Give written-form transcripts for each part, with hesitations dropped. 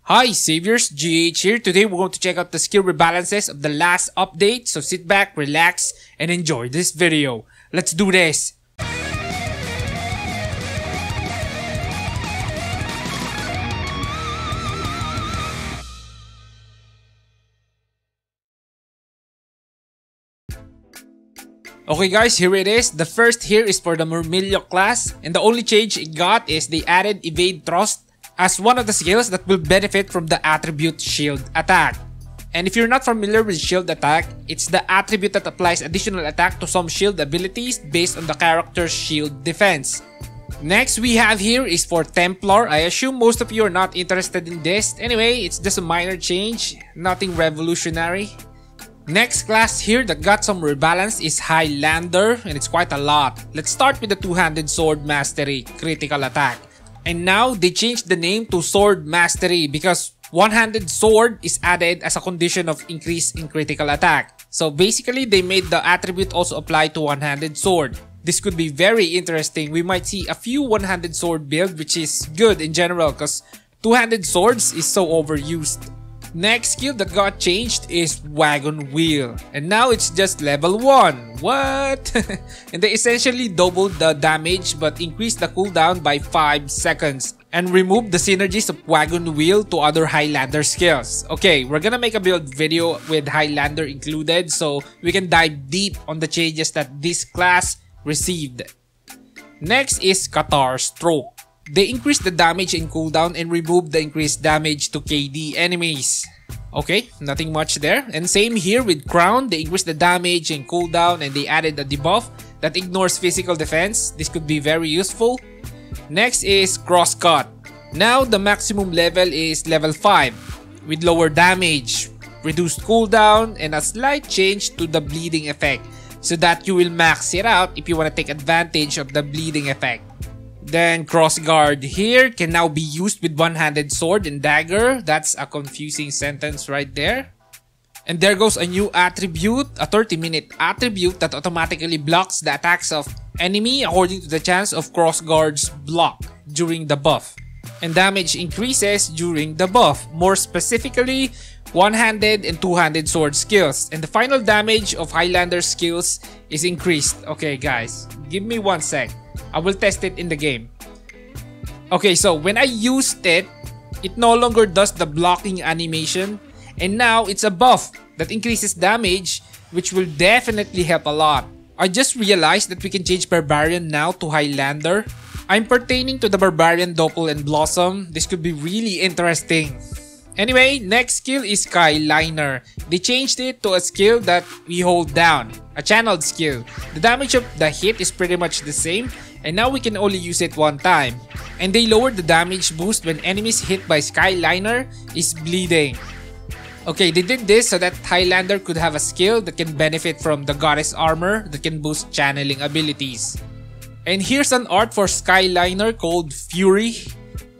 Hi Saviors, GH here. Today we're going to check out the skill rebalances of the last update, so sit back, relax, and enjoy this video. Let's do this! Okay guys, here it is. The first here is for the Murmillo class, and the only change it got is they added Evade Thrust as one of the skills that will benefit from the attribute Shield Attack. And if you're not familiar with Shield Attack, it's the attribute that applies additional attack to some shield abilities based on the character's shield defense. Next we have here is for Templar. I assume most of you are not interested in this. Anyway, it's just a minor change, nothing revolutionary. Next class here that got some rebalance is Highlander, and it's quite a lot. Let's start with the two-handed sword mastery, critical attack. And now they changed the name to Sword Mastery because one-handed sword is added as a condition of increase in critical attack. So basically they made the attribute also apply to one-handed sword. This could be very interesting. We might see a few one-handed sword build, which is good in general because two-handed swords is so overused. Next skill that got changed is Wagon Wheel, and now it's just level 1. What? And they essentially doubled the damage but increased the cooldown by 5 seconds and removed the synergies of Wagon Wheel to other Highlander skills. Okay, we're gonna make a build video with Highlander included so we can dive deep on the changes that this class received. Next is Catar Stroke. They increased the damage and cooldown and removed the increased damage to KD enemies. Okay, nothing much there. And same here with Crown. They increased the damage and cooldown and they added a debuff that ignores physical defense. This could be very useful. Next is Crosscut. Now the maximum level is level 5 with lower damage, reduced cooldown, and a slight change to the bleeding effect so that you will max it out if you want to take advantage of the bleeding effect. Then Crossguard here can now be used with one-handed sword and dagger. That's a confusing sentence right there. And there goes a new attribute, a 30-minute attribute that automatically blocks the attacks of enemy according to the chance of Crossguard's block during the buff. And damage increases during the buff, more specifically one-handed and two-handed sword skills. And the final damage of Highlander skills is increased. Okay guys, give me 1 sec. I will test it in the game. Okay, so when I used it, it no longer does the blocking animation, and now it's a buff that increases damage, which will definitely help a lot. I just realized that we can change Barbarian now to Highlander. I'm pertaining to the Barbarian Doppel and Blossom. This could be really interesting. Anyway, next skill is Highlander. They changed it to a skill that we hold down, a channeled skill. The damage of the hit is pretty much the same, and now we can only use it one time. And they lowered the damage boost when enemies hit by Skyliner is bleeding. Okay, they did this so that Highlander could have a skill that can benefit from the Goddess Armor that can boost channeling abilities. And here's an art for Skyliner called Fury.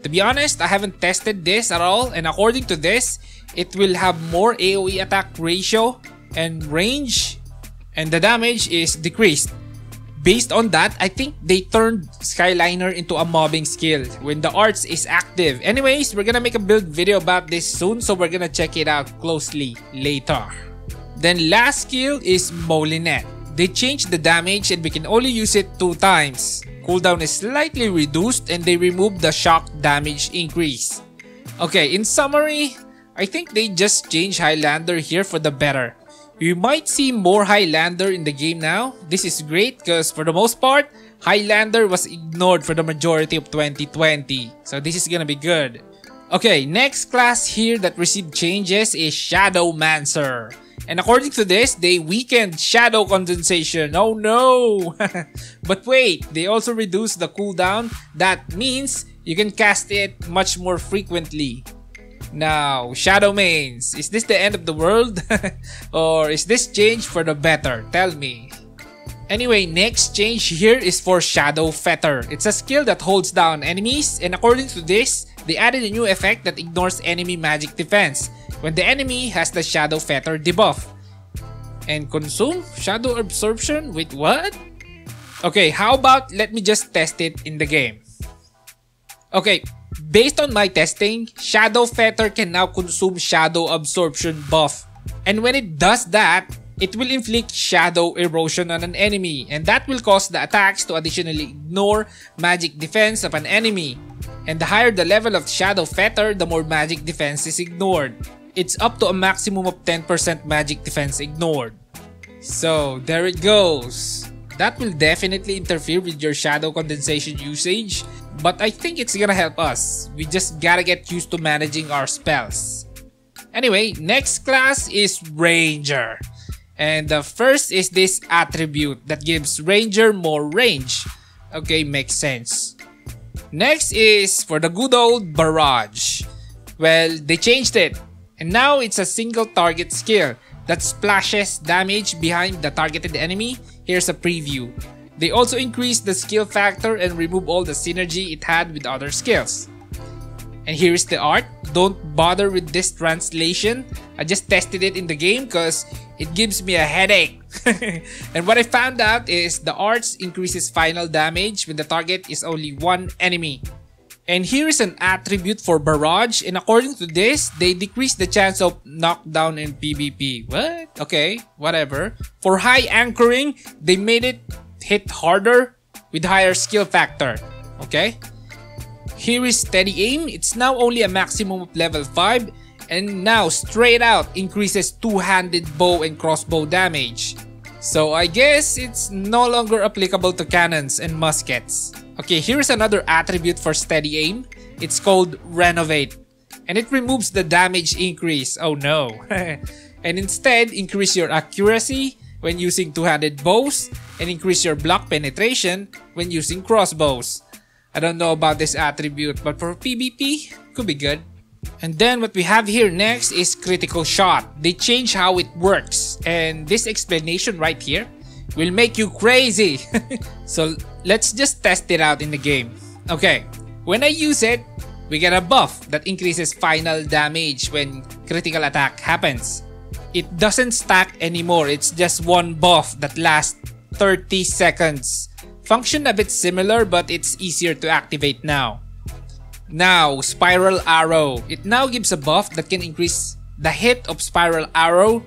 To be honest, I haven't tested this at all, and according to this, it will have more AoE attack ratio and range, and the damage is decreased. Based on that, I think they turned Skyliner into a mobbing skill when the arts is active. Anyways, we're gonna make a build video about this soon, so we're gonna check it out closely later. Then last skill is Molinet. They changed the damage and we can only use it 2 times. Cooldown is slightly reduced and they removed the shock damage increase. Okay, in summary, I think they just changed Highlander here for the better. You might see more Highlander in the game now. This is great because for the most part, Highlander was ignored for the majority of 2020. So this is gonna be good. Okay, next class here that received changes is Shadowmancer. And according to this, they weakened Shadow Condensation. Oh no! But wait, they also reduced the cooldown. That means you can cast it much more frequently. Now, Shadow Mains, is this the end of the world? Or is this change for the better? Tell me. Anyway, next change here is for Shadow Fetter. It's a skill that holds down enemies, and according to this, they added a new effect that ignores enemy magic defense when the enemy has the Shadow Fetter debuff. And consume Shadow Absorption? Wait, what? Okay, how about let me just test it in the game. Okay, Based on my testing, Shadow Fetter can now consume Shadow Absorption buff. And when it does that, it will inflict Shadow Erosion on an enemy, and that will cause the attacks to additionally ignore magic defense of an enemy. And the higher the level of Shadow Fetter, the more magic defense is ignored. It's up to a maximum of 10% magic defense ignored. So there it goes. That will definitely interfere with your Shadow Condensation usage, but I think it's gonna help us. We just gotta get used to managing our spells. Anyway, next class is Ranger. And the first is this attribute that gives Ranger more range. Okay, makes sense. Next is for the good old Barrage. Well, they changed it. And now it's a single target skill that splashes damage behind the targeted enemy. Here's a preview. They also increased the skill factor and remove all the synergy it had with other skills. And here is the art. Don't bother with this translation. I just tested it in the game because it gives me a headache. And what I found out is the arts increases final damage when the target is only one enemy. And here is an attribute for Barrage, and according to this, they decrease the chance of knockdown in PvP. What? Okay, whatever. For high anchoring, they made it hit harder with higher skill factor. Okay? Here is Steady Aim. It's now only a maximum of level 5, and now straight out increases two-handed bow and crossbow damage. So I guess it's no longer applicable to cannons and muskets. Okay, here's another attribute for Steady Aim. It's called Renovate, and it removes the damage increase. Oh no. And instead increase your accuracy when using two-handed bows and increase your block penetration when using crossbows. I don't know about this attribute, but for PvP, could be good. And then what we have here next is Critical Shot. They change how it works, and this explanation right here will make you crazy. So let's just test it out in the game. Okay, when I use it, we get a buff that increases final damage when critical attack happens. It doesn't stack anymore, it's just one buff that lasts 30 seconds. Function a bit similar, but it's easier to activate now. Now, Spiral Arrow. It now gives a buff that can increase the hit of Spiral Arrow,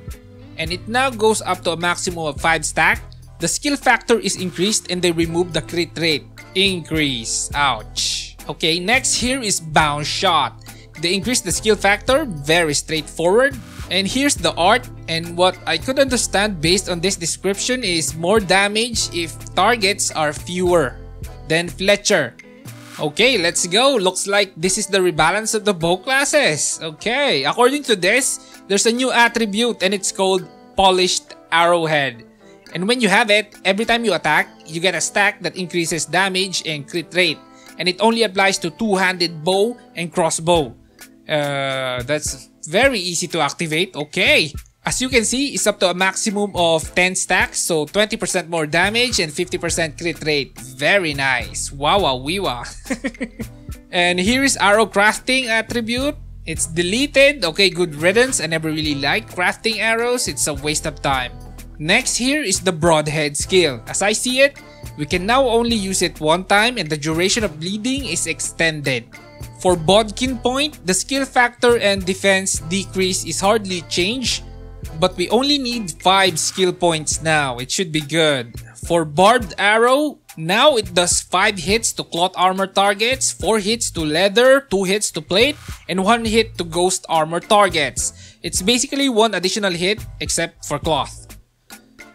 and it now goes up to a maximum of 5 stack. The skill factor is increased and they remove the crit rate. Increase. Ouch. Okay, next here is Bounce Shot. They increase the skill factor, very straightforward. And here's the art, and what I could understand based on this description is more damage if targets are fewer. Then Fletcher. Okay, let's go. Looks like this is the rebalance of the bow classes. Okay, according to this, there's a new attribute and it's called Polished Arrowhead. And when you have it, every time you attack, you get a stack that increases damage and crit rate. And it only applies to two-handed bow and crossbow. That's very easy to activate. Okay. As you can see, it's up to a maximum of 10 stacks, so 20% more damage and 50% crit rate. Very nice. Wow, wee-wah. And here is Arrow Crafting attribute. It's deleted. Okay, good riddance. I never really liked crafting arrows. It's a waste of time. Next here is the Broadhead skill. As I see it, we can now only use it one time and the duration of bleeding is extended. For Bodkin Point, the skill factor and defense decrease is hardly changed, but we only need 5 skill points now. It should be good. For Barbed Arrow, now it does 5 hits to cloth armor targets, 4 hits to leather, 2 hits to plate, and 1 hit to ghost armor targets. It's basically 1 additional hit except for cloth.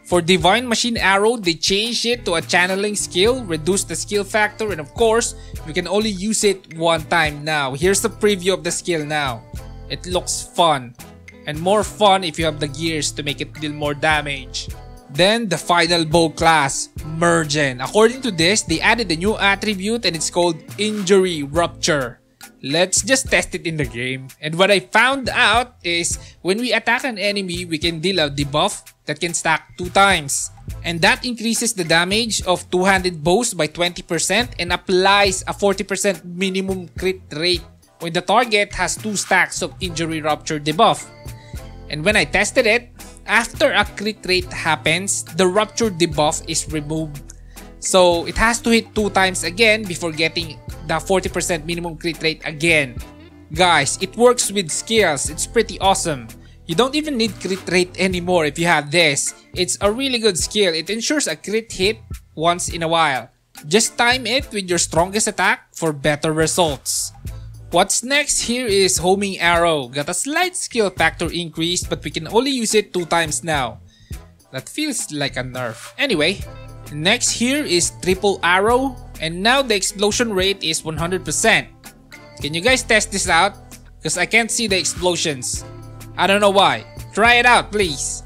For Divine Machine Arrow, they changed it to a channeling skill, reduced the skill factor, and of course, we can only use it one time now. Here's the preview of the skill now. It looks fun. And more fun if you have the gears to make it deal more damage. Then the final bow class, Mergen. According to this, they added a new attribute and it's called Injury Rupture. Let's just test it in the game. And what I found out is when we attack an enemy, we can deal a debuff that can stack 2 times. And that increases the damage of two-handed bows by 20% and applies a 40% minimum crit rate when the target has 2 stacks of Injury Rupture debuff. And when I tested it, after a crit rate happens, the Rupture debuff is removed. So it has to hit 2 times again before getting the 40% minimum crit rate again. Guys, it works with skills. It's pretty awesome. You don't even need crit rate anymore if you have this. It's a really good skill. It ensures a crit hit once in a while. Just time it with your strongest attack for better results. What's next here is Homing Arrow. Got a slight skill factor increase, but we can only use it 2 times now. That feels like a nerf. Anyway, next here is Triple Arrow, and now the explosion rate is 100%. Can you guys test this out? Because I can't see the explosions. I don't know why. Try it out, please.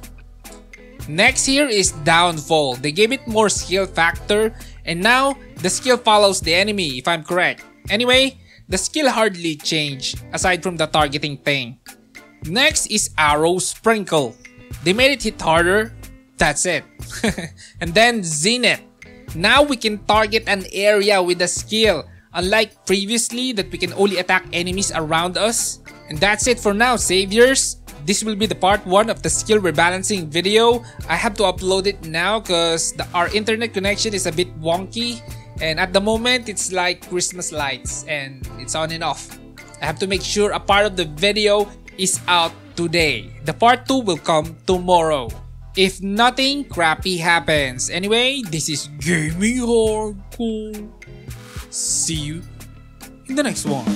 Next here is Downfall. They gave it more skill factor, and now the skill follows the enemy, if I'm correct. Anyway, the skill hardly changed, aside from the targeting thing. Next is Arrow Sprinkle. They made it hit harder. That's it. And then Zenith. Now we can target an area with a skill, unlike previously that we can only attack enemies around us. And that's it for now, saviors. This will be the part 1 of the skill rebalancing video. I have to upload it now because our internet connection is a bit wonky. And at the moment, it's like Christmas lights and it's on and off. I have to make sure a part of the video is out today. The part 2 will come tomorrow, if nothing crappy happens. Anyway, this is Gaming Hardcore. See you in the next one.